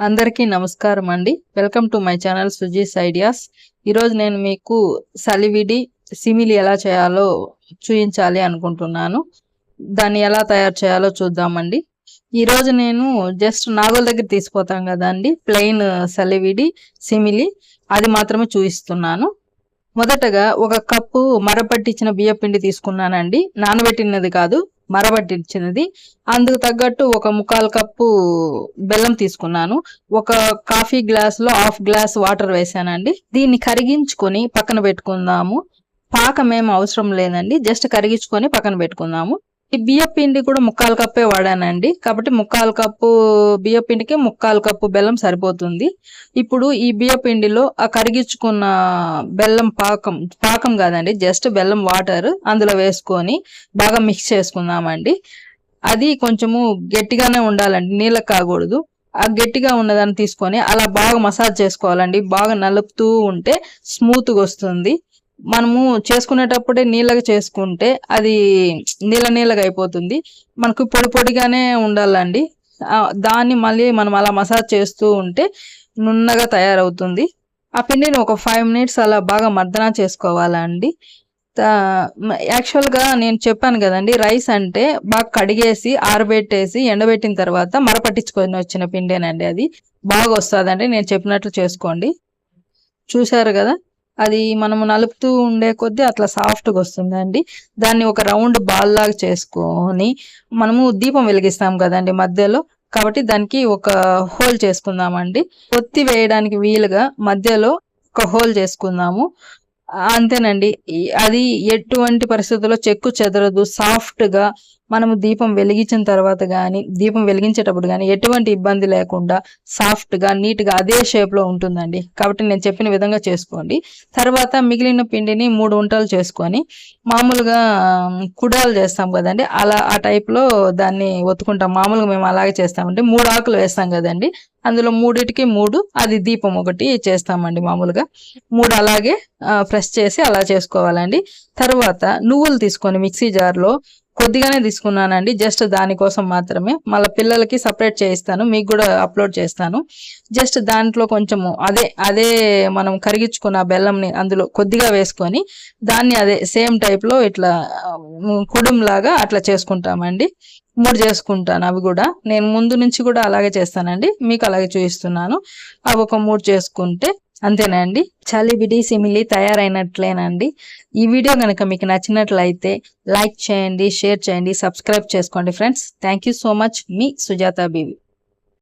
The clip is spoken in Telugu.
అందరికీ నమస్కారం అండి. Welcome to my channel Suji's ideas. ఈరోజు నేను మీకు సలివిడి సిమిలి ఎలా చేయాలో చూపించాలి అనుకుంటున్నాను. దాన్ని ఎలా తయారు చేయాలో చూద్దామండి. ఈరోజు నేను జస్ట్ నాగుల దగ్గర తీసిపోతాం కదండి, ప్లెయిన్ సలివిడి సిమిలి, అది మాత్రమే చూపిస్తున్నాను. మొదటగా ఒక కప్పు మరపట్టించిన బియ్య పిండి తీసుకున్నానండి. నానబెట్టినది కాదు, మరబట్టించినది. అందుకు తగ్గట్టు ఒక 1/4 కప్పు బెల్లం తీసుకున్నాను. ఒక కాఫీ గ్లాస్ లో 1/2 గ్లాస్ వాటర్ వేసానండి. దీన్ని కరిగించుకొని పక్కన పెట్టుకుందాము. పాకం ఏం అవసరం లేదండి, జస్ట్ కరిగించుకొని పక్కన పెట్టుకుందాము. ఈ బియ్య పిండి కూడా 1/4 కప్పే వాడానండి, కాబట్టి 1/4 కప్పు బియ్య పిండికి 1/4 కప్పు బెల్లం సరిపోతుంది. ఇప్పుడు ఈ బియ్య పిండిలో ఆ కరిగించుకున్న బెల్లం పాకం కాదండి, జస్ట్ బెల్లం వాటర్ అందులో వేసుకొని బాగా మిక్స్ చేసుకుందామండి. అది కొంచెము గట్టిగానే ఉండాలండి, నీళ్ళకి కాకూడదు. ఆ గట్టిగా ఉన్నదాన్ని తీసుకొని అలా బాగా మసాజ్ చేసుకోవాలండి. బాగా నలుపుతూ ఉంటే స్మూత్గా వస్తుంది. మనము చేసుకునేటప్పుడే నీళ్ళగా చేసుకుంటే అది నీళ్ళగా అయిపోతుంది. మనకు పొడి పొడిగానే ఉండాలండి. దాన్ని మళ్ళీ మనం అలా మసాజ్ చేస్తూ ఉంటే నున్నగా తయారవుతుంది. ఆ పిండిని ఒక 5 మినిట్స్ అలా బాగా మర్దన చేసుకోవాలండి. యాక్చువల్గా నేను చెప్పాను కదండి, రైస్ అంటే బాగా కడిగేసి ఆరబెట్టేసి ఎండబెట్టిన తర్వాత మరపట్టించుకొని వచ్చిన పిండేనండి. అది బాగా వస్తుందండి. నేను చెప్పినట్లు చేసుకోండి. చూసారు కదా, అది మనము నలుపుతూ ఉండే కొద్దీ అట్లా సాఫ్ట్గా వస్తుందండి. దాన్ని ఒక రౌండ్ బాల్ లాగా చేసుకొని మనము దీపం వెలిగిస్తాం కదండి మధ్యలో, కాబట్టి దానికి ఒక హోల్ చేసుకుందామండి. ఒత్తి వేయడానికి వీలుగా మధ్యలో ఒక హోల్ చేసుకుందాము. అంతేనండి. అది ఎటువంటి పరిస్థితుల్లో చెక్కు చెదరదు. సాఫ్ట్ గా మనము దీపం వెలిగించిన తర్వాత కానీ దీపం వెలిగించేటప్పుడు కానీ ఎటువంటి ఇబ్బంది లేకుండా సాఫ్ట్ గా నీట్ గా అదే షేప్ లో ఉంటుందండి. కాబట్టి నేను చెప్పిన విధంగా చేసుకోండి. తర్వాత మిగిలిన పిండిని 3 ఉంటలు చేసుకొని మామూలుగా కుడాలు చేస్తాం కదండి, అలా ఆ టైప్ లో దాన్ని ఒత్తుకుంటాం. మామూలుగా మేము అలాగే చేస్తామండి. 3 ఆకులు వేస్తాం కదండి, అందులో 3టికి 3 అది దీపం ఒకటి చేస్తామండి. మామూలుగా 3 అలాగే ప్రెస్ చేసి అలా చేసుకోవాలండి. తర్వాత నువ్వులు తీసుకొని మిక్సీ జార్లో కొద్దిగానే తీసుకున్నానండి, జస్ట్ దానికోసం మాత్రమే. మళ్ళీ పిల్లలకి సపరేట్ చేయిస్తాను, మీకు కూడా అప్లోడ్ చేస్తాను. జస్ట్ దాంట్లో కొంచెము అదే మనం కరిగించుకున్న బెల్లంని అందులో కొద్దిగా వేసుకొని దాన్ని అదే సేమ్ టైప్లో ఇట్లా కుడుంలాగా అట్లా చేసుకుంటామండి. 3 చేసుకుంటాను. అవి కూడా నేను ముందు నుంచి కూడా అలాగే చేస్తానండి, మీకు అలాగే చూపిస్తున్నాను. అవి ఒక 3 చేసుకుంటే అంతేనండి, చలివిడి సిమిలి తయారైనట్లేనండి. ఈ వీడియో కనుక మీకు నచ్చినట్లయితే లైక్ చేయండి, షేర్ చేయండి, సబ్స్క్రైబ్ చేసుకోండి friends. Thank you so much. Me Sujatha BV.